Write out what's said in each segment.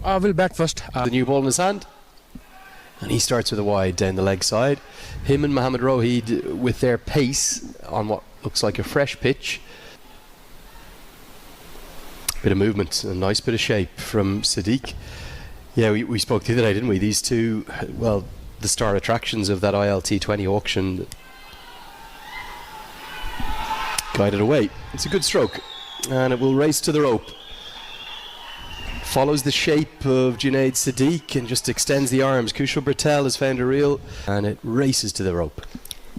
We'll bat first. The new ball in his hand, and he starts with a wide down the leg side. Him and Mohamed Rohid with their pace on what looks like a fresh pitch. Bit of movement, a nice bit of shape from Sadiq. Yeah, we spoke the other day, didn't we? These two, well, the star attractions of that ILT20 auction. Guided away. It's a good stroke, and it will race to the rope. Follows the shape of Junaid Sadiq and just extends the arms. Kushal Bertel has found a reel, and it races to the rope.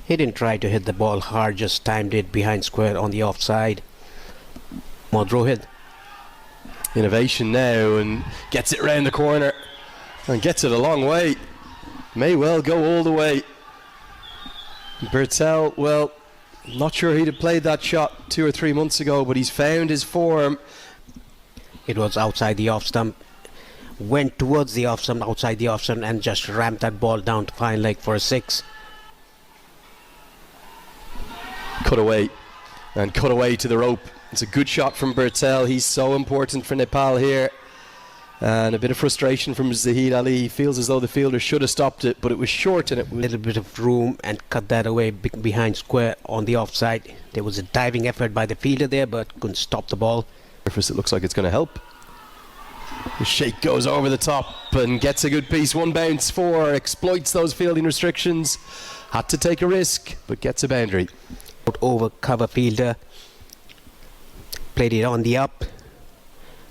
He didn't try to hit the ball hard, just timed it behind square on the offside. Rohid. Innovation now, and gets it round the corner and gets it a long way. May well go all the way. Bertel, well, not sure he'd have played that shot 2 or 3 months ago, but he's found his form. It was outside the off stump, went towards the off stump, outside the off stump, and just ramped that ball down to fine leg for a 6. Cut away, and cut away to the rope. It's a good shot from Bertel. He's so important for Nepal here. And a bit of frustration from Zahid Ali. He feels as though the fielder should have stopped it, but it was short, and it was a little bit of room and cut that away behind square on the offside. There was a diving effort by the fielder there, but couldn't stop the ball. It looks like it's going to help. The shake goes over the top and gets a good piece. 1 bounce, 4, exploits those fielding restrictions. Had to take a risk, but gets a boundary. Over cover fielder, played it on the up.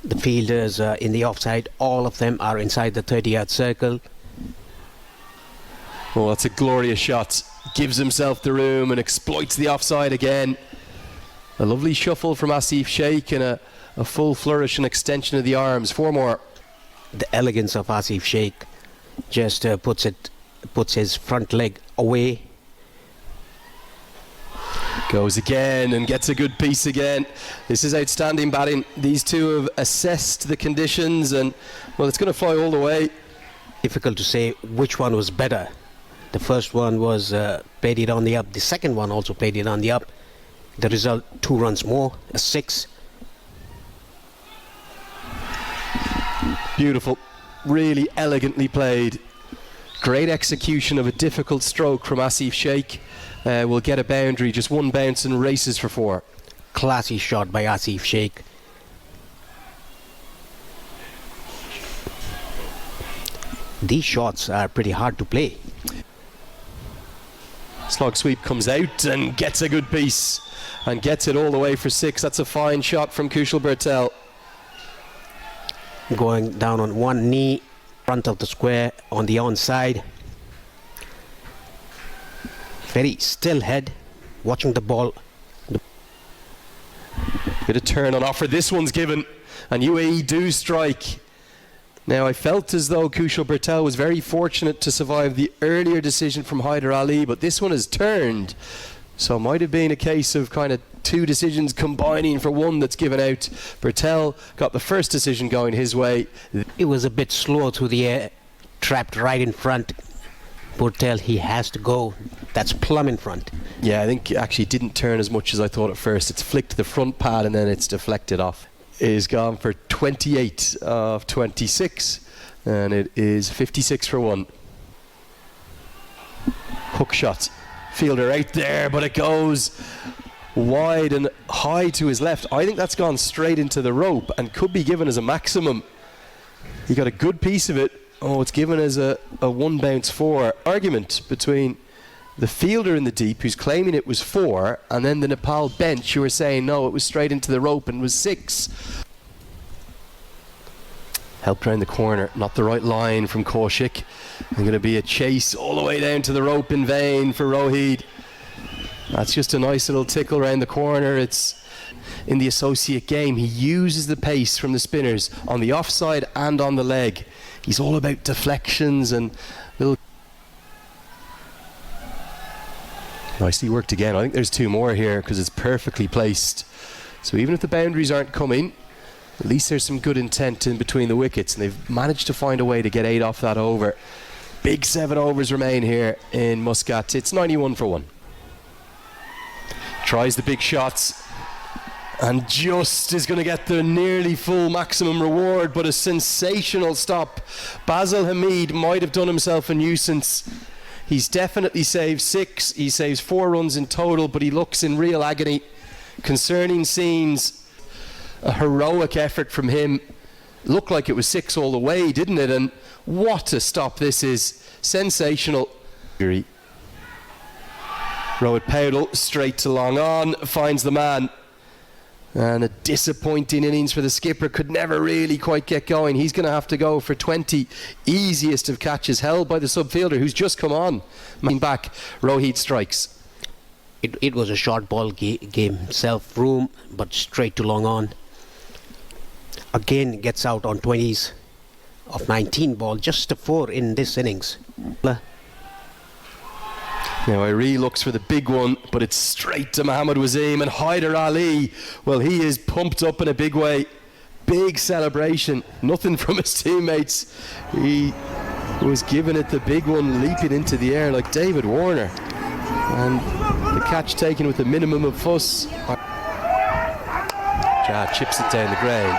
The fielders in the offside, all of them are inside the 30-yard circle. Well, that's a glorious shot. Gives himself the room and exploits the offside again. A lovely shuffle from Asif Sheikh and a full flourish and extension of the arms. 4 more. The elegance of Asif Sheikh just puts his front leg away. Goes again and gets a good piece again. This is outstanding batting. These two have assessed the conditions, and well, it's going to fly all the way. Difficult to say which one was better. The first one was played it on the up. The second one also played it on the up. The result, 2 runs more, a 6. Beautiful, really elegantly played. Great execution of a difficult stroke from Asif Sheikh. Will get a boundary, just 1 bounce and races for 4. Classy shot by Asif Sheikh. These shots are pretty hard to play. Slog sweep comes out and gets a good piece and gets it all the way for 6. That's a fine shot from Kushal Bertel. Going down on 1 knee, front of the square on the onside. Very still head, watching the ball. Bit of turn on offer. This one's given, and UAE do strike. Now, I felt as though Kushal Bertel was very fortunate to survive the earlier decision from Hyder Ali, but this one has turned. So it might have been a case of kind of 2 decisions combining for 1 that's given out. Bertel got the first decision going his way. It was a bit slow through the air, trapped right in front. Bertel, he has to go. That's plumb in front. Yeah, I think it actually didn't turn as much as I thought at first. It's flicked the front pad and then it's deflected off. It is gone for 28 of 26, and it is 56 for 1. Hook shot. Fielder out there, but it goes wide and high to his left. I think that's gone straight into the rope and could be given as a maximum. He got a good piece of it. Oh, it's given as a 1 bounce 4. Argument between the fielder in the deep, who's claiming it was 4, and then the Nepal bench, who are saying no, it was straight into the rope and was 6. Helped round the corner, not the right line from Kaushik. And going to be a chase all the way down to the rope in vain for Rohid. That's just a nice little tickle round the corner. It's in the associate game. He uses the pace from the spinners on the offside and on the leg. He's all about deflections and little... Nicely worked again. I think there's 2 more here because it's perfectly placed. So even if the boundaries aren't coming, at least there's some good intent in between the wickets, and they've managed to find a way to get 8 off that over. Big 7 overs remain here in Muscat. It's 91 for 1. Tries the big shots. And just is going to get the nearly full maximum reward, but a sensational stop. Basil Hamid might have done himself a nuisance. He's definitely saved 6. He saves 4 runs in total, but he looks in real agony. Concerning scenes. A heroic effort from him. Looked like it was 6 all the way, didn't it? And what a stop this is. Sensational. Rohit Powdell straight to long on, finds the man. And a disappointing innings for the skipper, could never really quite get going. He's going to have to go for 20. Easiest of catches held by the subfielder who's just come on. Back, Rohit strikes. It was a short ball game himself, room, but straight to long on. Again gets out on 20s of 19 ball, just a 4 in this innings. Now Iree looks for the big one, but it's straight to Mohammad Wasim, and Hyder Ali, well, he is pumped up in a big way. Big celebration, nothing from his teammates. He was giving it the big one, leaping into the air like David Warner, and the catch taken with a minimum of fuss. Ja chips it down the ground.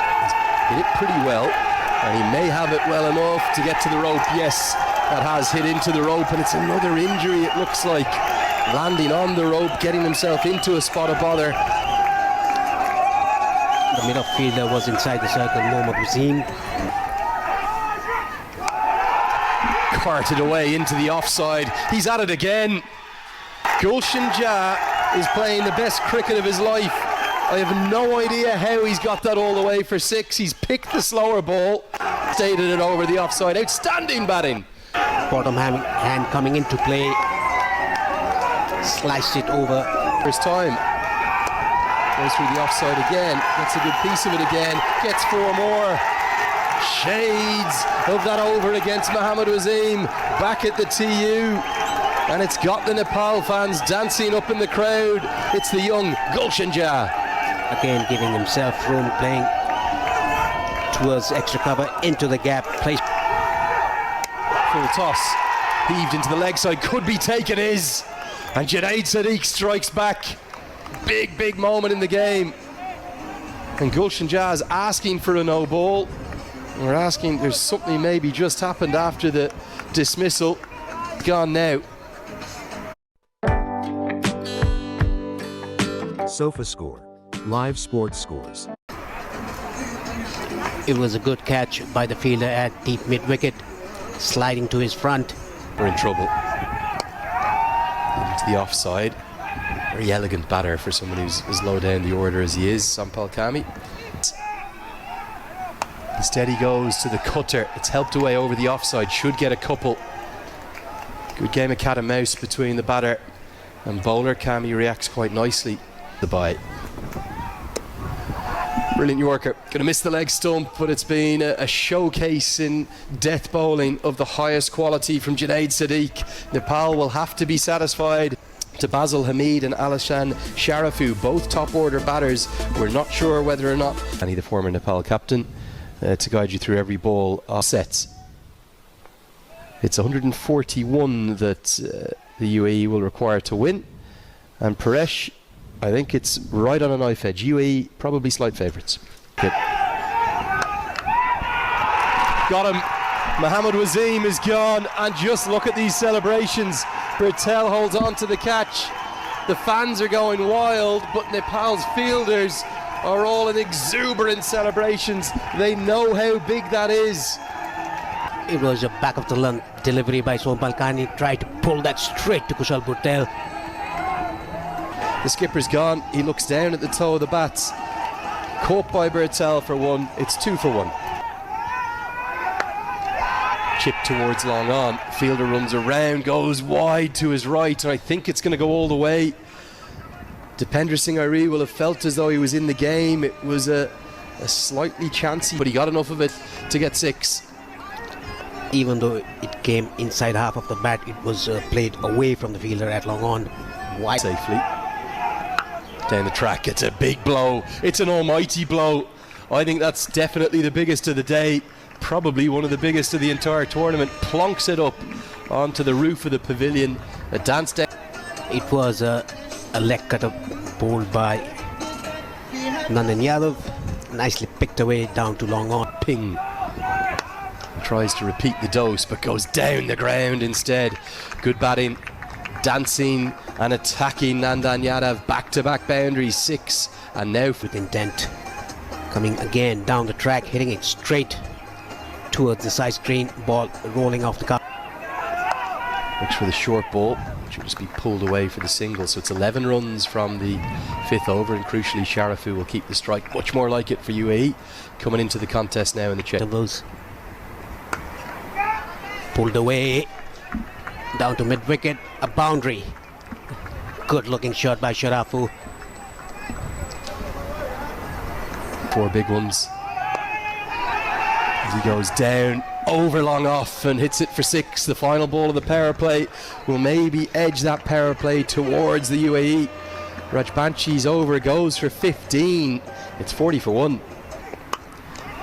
He's hit it pretty well, and he may have it well enough to get to the rope. Yes, that has hit into the rope, and it's another injury, it looks like. Landing on the rope, getting himself into a spot of bother. The middle fielder was inside the circle, Mohammad Wasim. Carted away into the offside. He's at it again. Gulshan Ja is playing the best cricket of his life. I have no idea how he's got that all the way for 6. He's picked the slower ball, stated it over the offside. Outstanding batting. Bottom hand coming into play, sliced it over. First time. Goes through the offside again, gets a good piece of it again, gets 4 more. Shades of that over against Mohammad Wasim, back at the TU. And it's got the Nepal fans dancing up in the crowd. It's the young Gulshan Ja. Again giving himself room, playing towards extra cover, into the gap, plays. Full toss, heaved into the leg side, could be taken, is. And Junaid Sadiq strikes back. Big moment in the game. And Gulshan Ja is asking for a no ball. We're asking, there's something maybe just happened after the dismissal. Gone now. SofaScore, live sports scores. It was a good catch by the fielder at deep mid-wicket, sliding to his front. We're in trouble. Into the offside. Very elegant batter for someone who's as low down the order as he is, Sampal Kami. Instead he goes to the cutter. It's helped away over the offside, should get a couple. Good game of cat and mouse between the batter and bowler. Kami reacts quite nicely. The bye. Brilliant Yorker. Going to miss the leg stump, but it's been a showcase in death bowling of the highest quality from Junaid Sadiq. Nepal will have to be satisfied. To Basil Hamid and Alishan Sharafu, both top order batters. We're not sure whether or not Annie, the former Nepal captain, to guide you through every ball sets. It's 141 that the UAE will require to win, and Paresh, I think it's right on a knife edge. UAE probably slight favourites. Got him. Mohammad Wasim is gone, and just look at these celebrations. Bertel holds on to the catch. The fans are going wild, but Nepal's fielders are all in exuberant celebrations. They know how big that is. It was a back of the lung delivery by Sompal Kani, tried to pull that straight to Kushal Bertel. The skipper's gone. He looks down at the toe of the bats. Caught by Bertel for 1. It's 2 for 1. Chip towards long on. Fielder runs around, goes wide to his right, and I think it's going to go all the way. Dipender Singh Iree will have felt as though he was in the game. It was a slightly chancy, but he got enough of it to get 6. Even though it came inside half of the bat, it was played away from the fielder at long on. Wide. Safely. Down the track, it's a big blow. It's an almighty blow. I think that's definitely the biggest of the day. Probably one of the biggest of the entire tournament. Plonks it up onto the roof of the pavilion. A dance down. It was a leg cutter bowled by Nandan Yadav nicely picked away down to long on. Ping. Tries to repeat the dose but goes down the ground instead. Good batting, dancing and attacking Nandan Yadav. Back-to-back boundaries, 6, and now With intent. Coming again down the track, hitting it straight towards the side screen. Ball rolling off the cup. looks for the short ball, which will just be pulled away for the single. So it's 11 runs from the 5th over, and crucially Sharafu will keep the strike. Much more like it for UAE coming into the contest now in the check. Doubles. Pulled away down to mid-wicket, a boundary. Good looking shot by Sharafu. 4 big ones as he goes down over long off and hits it for 6. The final ball of the power play will maybe edge that power play towards the UAE. Rajbanchi's over goes for 15. It's 40 for 1.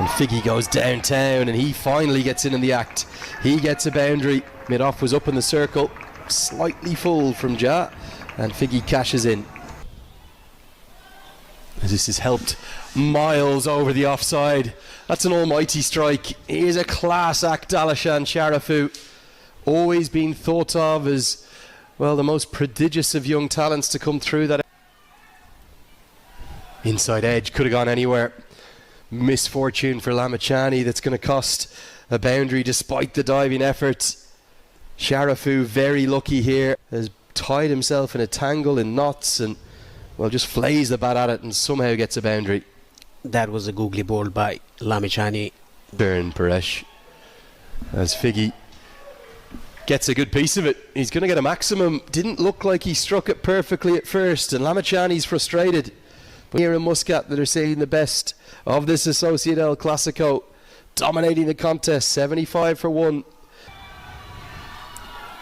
And Figgy goes downtown and he finally gets in the act. He gets a boundary. Mid-off was up in the circle, slightly full from Ja, and Figgy cashes in. This has helped miles over the offside. That's an almighty strike. He is a class act, Alishan Sharafu. Always been thought of as, well, the most prodigious of young talents to come through that. Inside edge, could have gone anywhere. Misfortune for Lamachani, that's going to cost a boundary despite the diving efforts. Sharafu, very lucky here, has tied himself in a tangle in knots and, well, just flays the bat at it and somehow gets a boundary. That was a googly ball by Lamachani. Burn Paresh as Figgy gets a good piece of it. He's going to get a maximum. Didn't look like he struck it perfectly at first, and Lamachani's frustrated. But here in Muscat, that are saying the best of this Associate El Clasico, dominating the contest, 75 for 1.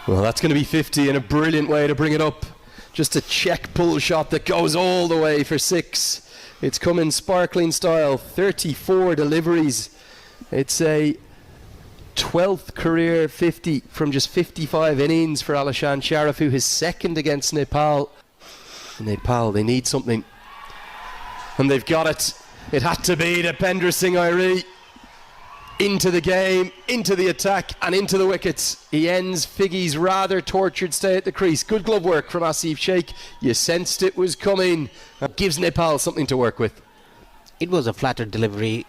Well, that's going to be 50, and a brilliant way to bring it up. Just a check pull shot that goes all the way for 6. It's come in sparkling style, 34 deliveries. It's a 12th career 50 from just 55 innings for Alishan Sharafu, his second against Nepal. Nepal, they need something. And they've got it. It had to be Dipendra Singh Airi. Into the game, into the attack, and into the wickets. He ends Figgy's rather tortured stay at the crease. Good glove work from Asif Sheikh. You sensed it was coming. That gives Nepal something to work with. It was a flattered delivery.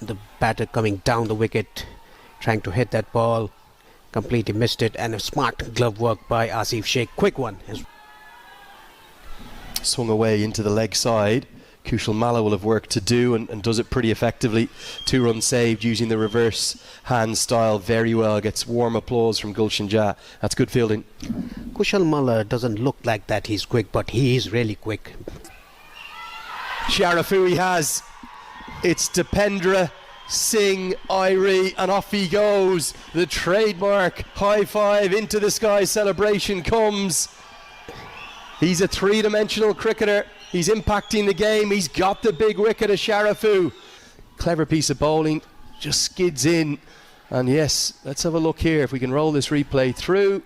The batter coming down the wicket, trying to hit that ball. Completely missed it, and a smart glove work by Asif Sheikh. Quick one. Swung away into the leg side. Kushal Malla will have work to do and does it pretty effectively. 2 runs saved using the reverse hand style very well. Gets warm applause from Gulshan Jah. That's good fielding. Kushal Malla doesn't look like that he's quick, but he is really quick. Sharafu he has. It's Dipendra Singh Airi, and off he goes. The trademark high five into the sky celebration comes. He's a 3-dimensional cricketer. He's impacting the game. He's got the big wicket of Sharafu. Clever piece of bowling. Just skids in. And yes, let's have a look here if we can roll this replay through.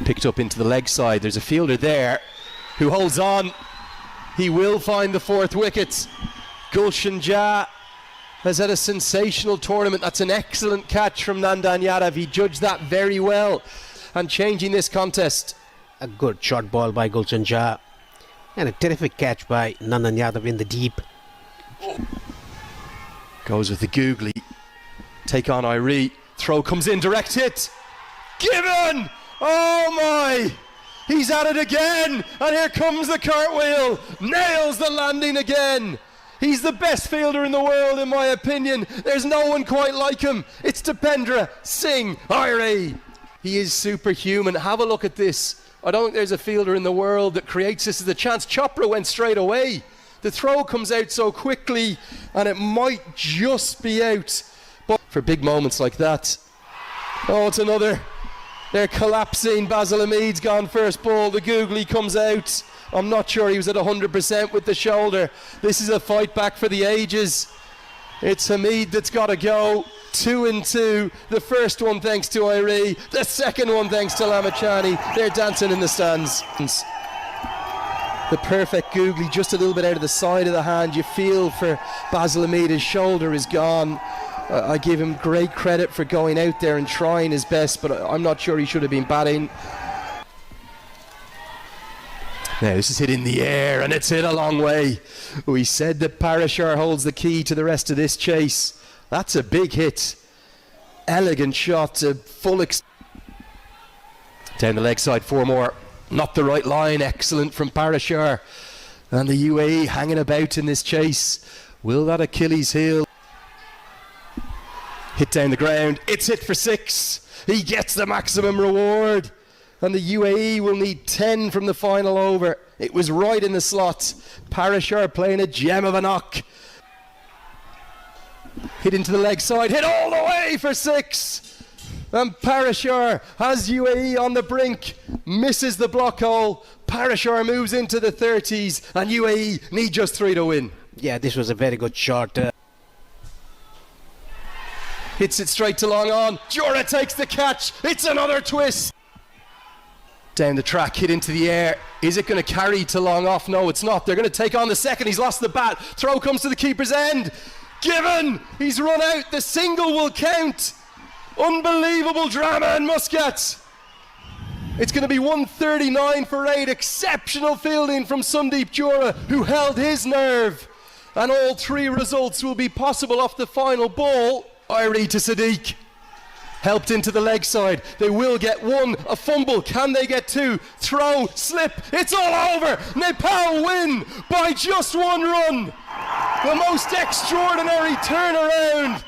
Picked up into the leg side. There's a fielder there who holds on. He will find the 4th wicket. Gulshan Jah has had a sensational tournament. That's an excellent catch from Nandan Yadav. He judged that very well. And changing this contest. A good short ball by Gulshan Jah, and a terrific catch by Nandan Yadav in the deep. Goes with the googly. Take on Airi. Throw comes in, direct hit. Given! Oh my! He's at it again! And here comes the cartwheel. Nails the landing again. He's the best fielder in the world, in my opinion. There's no one quite like him. It's Dipendra Singh Airi. He is superhuman. Have a look at this. I don't think there's a fielder in the world that creates this as a chance. Chopra went straight away. The throw comes out so quickly and it might just be out. But for big moments like that. Oh, it's another. They're collapsing. Basil Hamid's gone first ball. The googly comes out. I'm not sure he was at 100% with the shoulder. This is a fight back for the ages. It's Hamid that's got to go. 2 and 2. The first one thanks to Airi. The second one thanks to Lamachani. They're dancing in the stands. The perfect googly, just a little bit out of the side of the hand. You feel for Basil Hamid, his shoulder is gone. I give him great credit for going out there and trying his best, but I'm not sure he should have been batting. Now this is hit in the air and it's hit a long way. We said that Parashar holds the key to the rest of this chase. That's a big hit. Elegant shot to full down the leg side, 4 more. Not the right line, excellent from Parashar. And the UAE hanging about in this chase. Will that Achilles heel? Hit down the ground, it's hit for 6. He gets the maximum reward. And the UAE will need 10 from the final over. It was right in the slot. Parashar playing a gem of a knock. Hit into the leg side, hit all the way for 6. And Parashar has UAE on the brink, misses the block hole. Parashar moves into the 30s and UAE need just 3 to win. Yeah, this was a very good shot. Hits it straight to long on. Jura takes the catch. It's another twist. Down the track, hit into the air. Is it going to carry to long off? No, it's not. They're going to take on the second. He's lost the bat. Throw comes to the keeper's end. Given. He's run out. The single will count. Unbelievable drama in Muscat. It's going to be 139 for 8. Exceptional fielding from Sundeep Jura, who held his nerve. And all 3 results will be possible off the final ball. Irie to Sadiq. Helped into the leg side. They will get 1. A fumble. Can they get 2? Throw. Slip. It's all over. Nepal win by just 1 run. The most extraordinary turnaround.